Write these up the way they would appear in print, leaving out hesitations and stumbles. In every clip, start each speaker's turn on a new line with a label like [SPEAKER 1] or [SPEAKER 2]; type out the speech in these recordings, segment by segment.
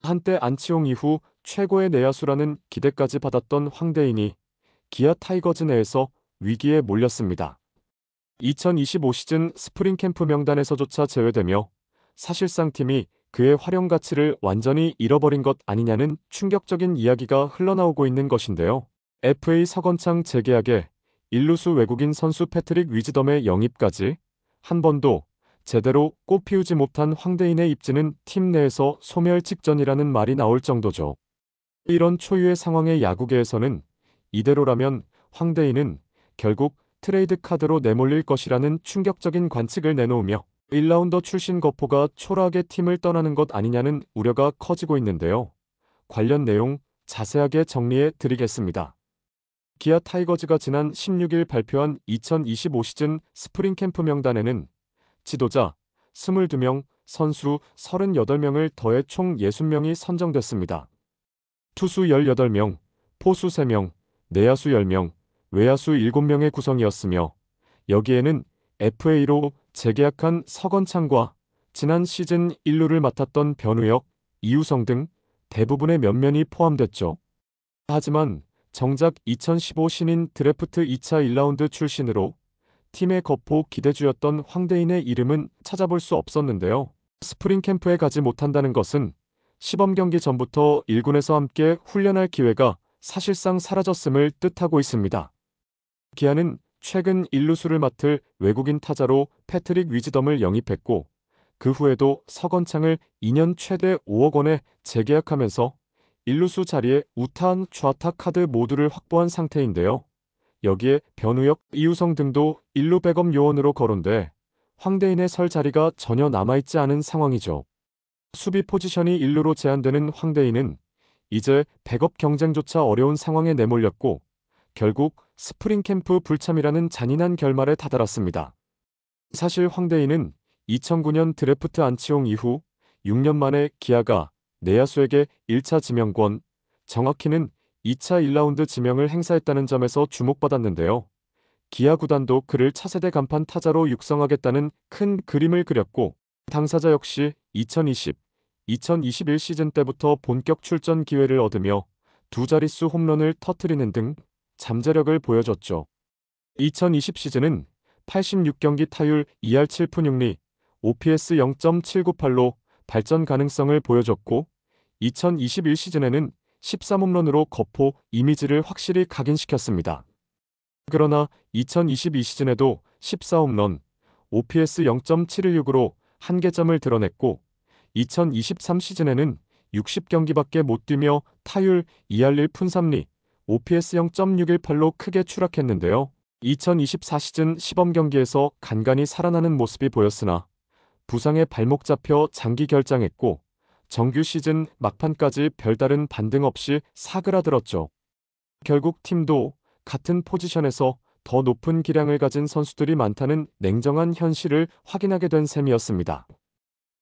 [SPEAKER 1] 한때 안치홍 이후 최고의 내야수라는 기대까지 받았던 황대인이 기아 타이거즈 내에서 위기에 몰렸습니다. 2025 시즌 스프링 캠프 명단에서조차 제외되며 사실상 팀이 그의 활용 가치를 완전히 잃어버린 것 아니냐는 충격적인 이야기가 흘러나오고 있는 것인데요. FA 서건창 재계약에 일루수 외국인 선수 패트릭 위즈덤의 영입까지 한 번도 제대로 꽃피우지 못한 황대인의 입지는 팀 내에서 소멸 직전이라는 말이 나올 정도죠. 이런 초유의 상황의 야구계에서는 이대로라면 황대인은 결국 트레이드 카드로 내몰릴 것이라는 충격적인 관측을 내놓으며 1라운더 출신 거포가 초라하게 팀을 떠나는 것 아니냐는 우려가 커지고 있는데요. 관련 내용 자세하게 정리해 드리겠습니다. 기아 타이거즈가 지난 16일 발표한 2025 시즌 스프링 캠프 명단에는 지도자 22명, 선수 38명을 더해 총 60명이 선정됐습니다. 투수 18명, 포수 3명, 내야수 10명, 외야수 7명의 구성이었으며 여기에는 FA로 재계약한 서건창과 지난 시즌 1루를 맡았던 변우혁, 이우성 등 대부분의 면면이 포함됐죠. 하지만 정작 2015 신인 드래프트 2차 1라운드 출신으로 팀의 거포 기대주였던 황대인의 이름은 찾아볼 수 없었는데요. 스프링 캠프에 가지 못한다는 것은 시범 경기 전부터 1군에서 함께 훈련할 기회가 사실상 사라졌음을 뜻하고 있습니다. 기아는 최근 일루수를 맡을 외국인 타자로 패트릭 위즈덤을 영입했고 그 후에도 서건창을 2년 최대 5억 원에 재계약하면서 일루수 자리에 우타한 좌타 카드 모두를 확보한 상태인데요. 여기에 변우혁, 이우성 등도 일루 백업 요원으로 거론돼 황대인의 설 자리가 전혀 남아있지 않은 상황이죠. 수비 포지션이 일루로 제한되는 황대인은 이제 백업 경쟁조차 어려운 상황에 내몰렸고 결국 스프링 캠프 불참이라는 잔인한 결말에 다다랐습니다. 사실 황대인은 2009년 드래프트 안치홍 이후 6년 만에 기아가 내야수에게 1차 지명권, 정확히는 2차 1라운드 지명을 행사했다는 점에서 주목받았는데요. 기아 구단도 그를 차세대 간판 타자로 육성하겠다는 큰 그림을 그렸고 당사자 역시 2020, 2021 시즌 때부터 본격 출전 기회를 얻으며 두 자릿수 홈런을 터뜨리는 등 잠재력을 보여줬죠. 2020 시즌은 86경기 타율 2할 7푼 6리, OPS 0.798로 발전 가능성을 보여줬고 2021 시즌에는 13홈런으로 거포 이미지를 확실히 각인시켰습니다. 그러나 2022 시즌에도 14홈런, OPS 0.716으로 한계점을 드러냈고 2023 시즌에는 60경기밖에 못 뛰며 타율 2할 1푼 3리, OPS 0.618로 크게 추락했는데요. 2024 시즌 시범 경기에서 간간히 살아나는 모습이 보였으나 부상에 발목 잡혀 장기 결장했고 정규 시즌 막판까지 별다른 반등 없이 사그라들었죠. 결국 팀도 같은 포지션에서 더 높은 기량을 가진 선수들이 많다는 냉정한 현실을 확인하게 된 셈이었습니다.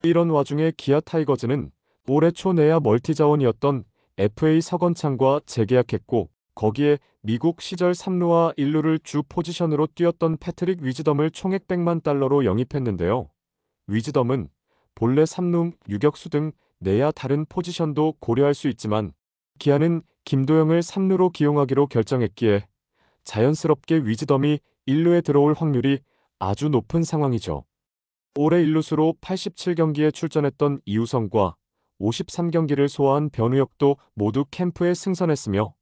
[SPEAKER 1] 이런 와중에 기아 타이거즈는 올해 초 내야 멀티자원이었던 FA 서건창과 재계약했고 거기에 미국 시절 3루와 1루를 주 포지션으로 뛰었던 패트릭 위즈덤을 총액 100만 달러로 영입했는데요. 위즈덤은 본래 3루, 유격수 등 내야 다른 포지션도 고려할 수 있지만 기아는 김도영을 3루로 기용하기로 결정했기에 자연스럽게 위즈덤이 1루에 들어올 확률이 아주 높은 상황이죠. 올해 1루수로 87경기에 출전했던 이우성과 53경기를 소화한 변우혁도 모두 캠프에 승선했으며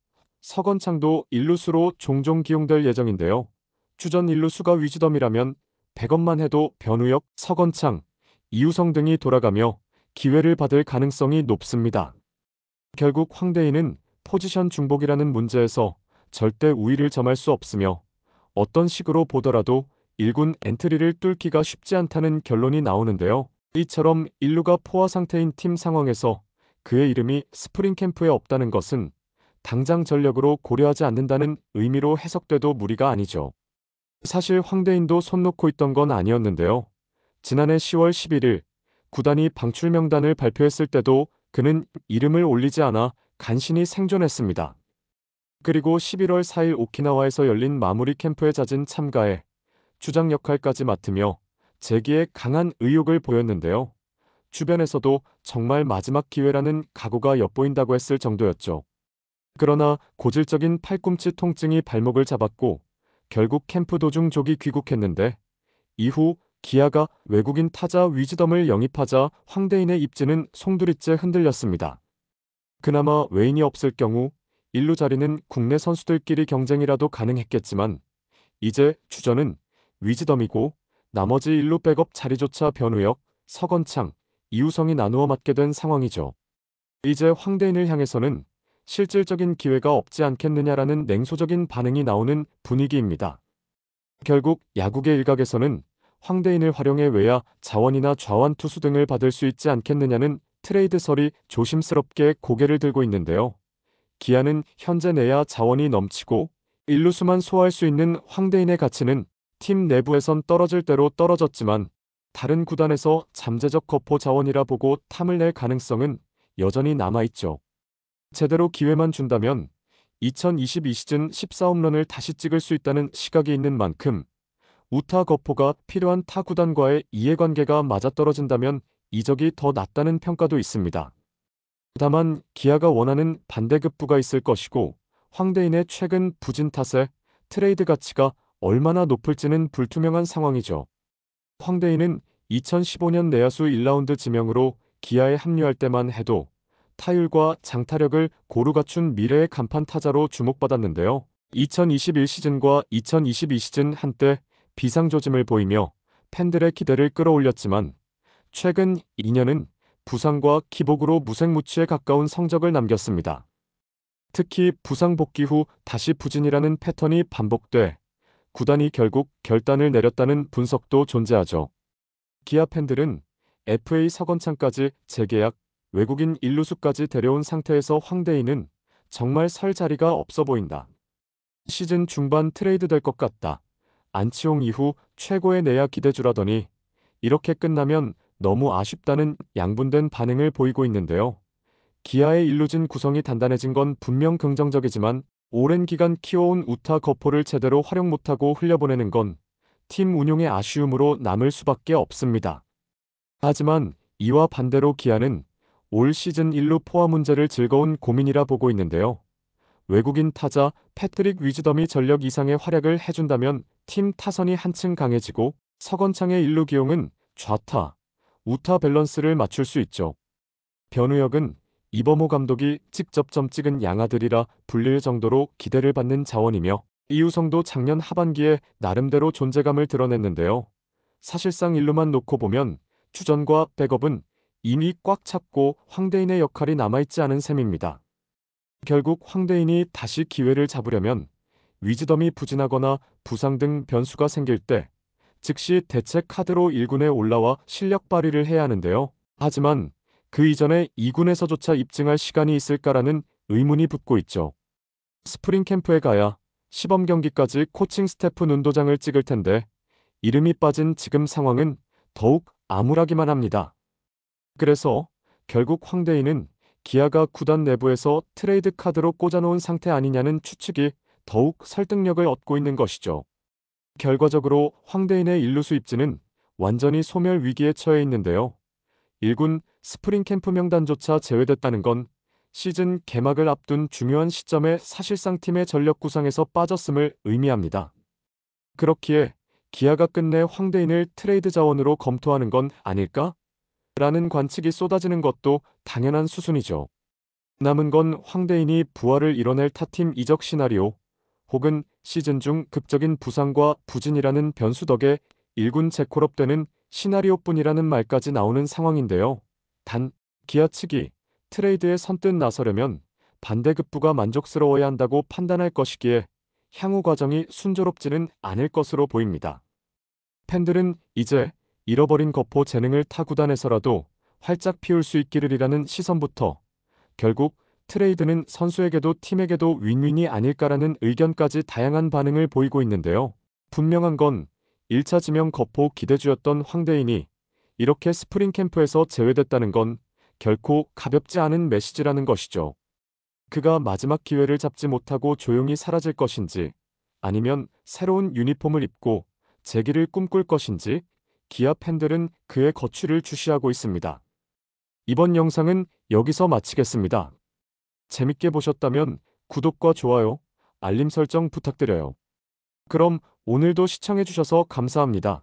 [SPEAKER 1] 서건창도 1루수로 종종 기용될 예정인데요. 주전 1루수가 위즈덤이라면 100억만 해도 변우혁, 서건창, 이우성 등이 돌아가며 기회를 받을 가능성이 높습니다. 결국 황대인은 포지션 중복이라는 문제에서 절대 우위를 점할 수 없으며 어떤 식으로 보더라도 1군 엔트리를 뚫기가 쉽지 않다는 결론이 나오는데요. 이처럼 1루가 포화 상태인 팀 상황에서 그의 이름이 스프링 캠프에 없다는 것은 당장 전력으로 고려하지 않는다는 의미로 해석돼도 무리가 아니죠. 사실 황대인도 손 놓고 있던 건 아니었는데요. 지난해 10월 11일 구단이 방출 명단을 발표했을 때도 그는 이름을 올리지 않아 간신히 생존했습니다. 그리고 11월 4일 오키나와에서 열린 마무리 캠프에 잦은 참가에 주장 역할까지 맡으며 재기에 강한 의욕을 보였는데요. 주변에서도 정말 마지막 기회라는 각오가 엿보인다고 했을 정도였죠. 그러나 고질적인 팔꿈치 통증이 발목을 잡았고 결국 캠프 도중 조기 귀국했는데 이후 기아가 외국인 타자 위즈덤을 영입하자 황대인의 입지는 송두리째 흔들렸습니다. 그나마 외인이 없을 경우 1루 자리는 국내 선수들끼리 경쟁이라도 가능했겠지만 이제 주전은 위즈덤이고 나머지 1루 백업 자리조차 변우혁, 서건창, 이우성이 나누어 맡게 된 상황이죠. 이제 황대인을 향해서는 실질적인 기회가 없지 않겠느냐라는 냉소적인 반응이 나오는 분위기입니다. 결국 야구계 일각에서는 황대인을 활용해 외야 자원이나 좌완 투수 등을 받을 수 있지 않겠느냐는 트레이드설이 조심스럽게 고개를 들고 있는데요. 기아는 현재 내야 자원이 넘치고 1루수만 소화할 수 있는 황대인의 가치는 팀 내부에선 떨어질 대로 떨어졌지만 다른 구단에서 잠재적 거포 자원이라 보고 탐을 낼 가능성은 여전히 남아있죠. 제대로 기회만 준다면 2022 시즌 14홈런을 다시 찍을 수 있다는 시각이 있는 만큼 우타 거포가 필요한 타 구단과의 이해관계가 맞아떨어진다면 이적이 더 낫다는 평가도 있습니다. 다만 기아가 원하는 반대급부가 있을 것이고 황대인의 최근 부진 탓에 트레이드 가치가 얼마나 높을지는 불투명한 상황이죠. 황대인은 2015년 내야수 1라운드 지명으로 기아에 합류할 때만 해도 타율과 장타력을 고루 갖춘 미래의 간판 타자로 주목받았는데요. 2021 시즌과 2022 시즌 한때 비상조짐을 보이며 팬들의 기대를 끌어올렸지만 최근 2년은 부상과 기복으로 무색무취에 가까운 성적을 남겼습니다. 특히 부상 복귀 후 다시 부진이라는 패턴이 반복돼 구단이 결국 결단을 내렸다는 분석도 존재하죠. 기아 팬들은 FA 서건창까지 재계약, 외국인 1루수까지 데려온 상태에서 황대인은 정말 설 자리가 없어 보인다. 시즌 중반 트레이드 될 것 같다. 안치홍 이후 최고의 내야 기대주라더니 이렇게 끝나면 너무 아쉽다는 양분된 반응을 보이고 있는데요. 기아의 1루진 구성이 단단해진 건 분명 긍정적이지만 오랜 기간 키워온 우타 거포를 제대로 활용 못하고 흘려보내는 건 팀 운용의 아쉬움으로 남을 수밖에 없습니다. 하지만 이와 반대로 기아는 올 시즌 1루 포화 문제를 즐거운 고민이라 보고 있는데요. 외국인 타자 패트릭 위즈덤이 전력 이상의 활약을 해준다면 팀 타선이 한층 강해지고 서건창의 1루 기용은 좌타, 우타 밸런스를 맞출 수 있죠. 변우혁은 이범호 감독이 직접 점 찍은 양아들이라 불릴 정도로 기대를 받는 자원이며 이우성도 작년 하반기에 나름대로 존재감을 드러냈는데요. 사실상 1루만 놓고 보면 주전과 백업은 이미 꽉 찼고 황대인의 역할이 남아있지 않은 셈입니다. 결국 황대인이 다시 기회를 잡으려면 위즈덤이 부진하거나 부상 등 변수가 생길 때 즉시 대체 카드로 1군에 올라와 실력 발휘를 해야 하는데요. 하지만 그 이전에 2군에서조차 입증할 시간이 있을까라는 의문이 붙고 있죠. 스프링 캠프에 가야 시범 경기까지 코칭 스태프 눈도장을 찍을 텐데 이름이 빠진 지금 상황은 더욱 암울하기만 합니다. 그래서 결국 황대인은 기아가 구단 내부에서 트레이드 카드로 꽂아놓은 상태 아니냐는 추측이 더욱 설득력을 얻고 있는 것이죠. 결과적으로 황대인의 1루수 입지는 완전히 소멸 위기에 처해 있는데요. 1군 스프링 캠프 명단조차 제외됐다는 건 시즌 개막을 앞둔 중요한 시점에 사실상 팀의 전력 구상에서 빠졌음을 의미합니다. 그렇기에 기아가 끝내 황대인을 트레이드 자원으로 검토하는 건 아닐까? 라는 관측이 쏟아지는 것도 당연한 수순이죠. 남은 건 황대인이 부활을 이뤄낼 타팀 이적 시나리오 혹은 시즌 중 극적인 부상과 부진이라는 변수 덕에 1군 재콜업되는 시나리오뿐이라는 말까지 나오는 상황인데요. 단 기아 측이 트레이드에 선뜻 나서려면 반대급부가 만족스러워야 한다고 판단할 것이기에 향후 과정이 순조롭지는 않을 것으로 보입니다. 팬들은 이제 잃어버린 거포 재능을 타 구단에서라도 활짝 피울 수 있기를이라는 시선부터 결국 트레이드는 선수에게도 팀에게도 윈윈이 아닐까라는 의견까지 다양한 반응을 보이고 있는데요. 분명한 건 1차 지명 거포 기대주였던 황대인이 이렇게 스프링 캠프에서 제외됐다는 건 결코 가볍지 않은 메시지라는 것이죠. 그가 마지막 기회를 잡지 못하고 조용히 사라질 것인지 아니면 새로운 유니폼을 입고 재기를 꿈꿀 것인지 기아 팬들은 그의 거취를 주시하고 있습니다. 이번 영상은 여기서 마치겠습니다. 재밌게 보셨다면 구독과 좋아요, 알림 설정 부탁드려요. 그럼 오늘도 시청해주셔서 감사합니다.